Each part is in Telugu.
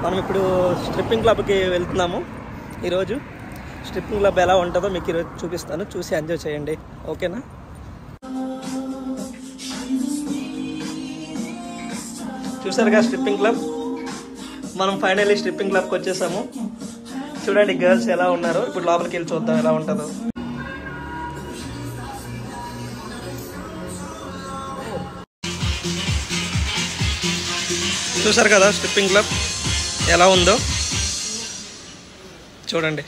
మనం ఇప్పుడు స్ట్రిప్పింగ్ క్లబ్కి వెళ్తున్నాము. ఈరోజు స్ట్రిప్పింగ్ క్లబ్ ఎలా ఉంటుందో మీకు ఈరోజు చూపిస్తాను, చూసి ఎంజాయ్ చేయండి. ఓకేనా? చూసారుగా స్ట్రిప్పింగ్ క్లబ్. మనం ఫైనల్లీ స్ట్రిప్పింగ్ క్లబ్కి వచ్చేసాము. చూడండి గర్ల్స్ ఎలా ఉన్నారు. ఇప్పుడు లోపలికి వెళ్ళి చూద్దాం ఎలా ఉంటుందో. చూసారు కదా స్ట్రిప్పింగ్ క్లబ్ ఎలా ఉందో చూడండి.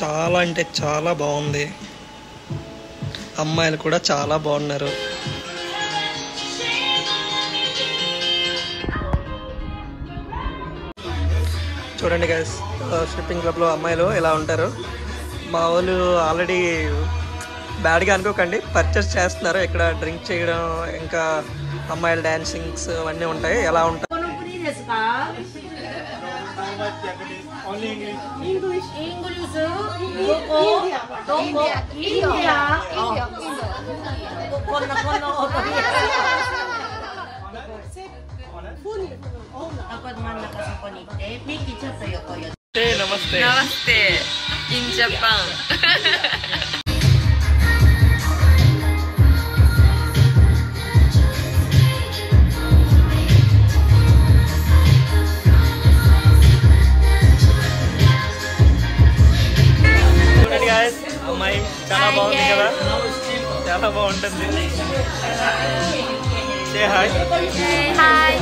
చాలా అంటే చాలా బాగుంది. అమ్మాయిలు కూడా చాలా బాగున్నారు. చూడండి గైస్, స్ట్రిప్పింగ్ క్లబ్లో అమ్మాయిలు ఎలా ఉంటారు. మా వాళ్ళు ఆల్రెడీ బ్యాడ్గా అనుకోకండి, పర్చేస్ చేస్తున్నారు. ఇక్కడ డ్రింక్ చేయడం, ఇంకా అమ్మాయిల డాన్సింగ్స్ అవన్నీ ఉంటాయి. ఎలా ఉంటాయి నమస్తే నమస్తే ఇన్ జపాన్. అమ్మాయి చాలా బాగుంది కదా, చాలా బాగుంటుంది. Say hi. హాయ్.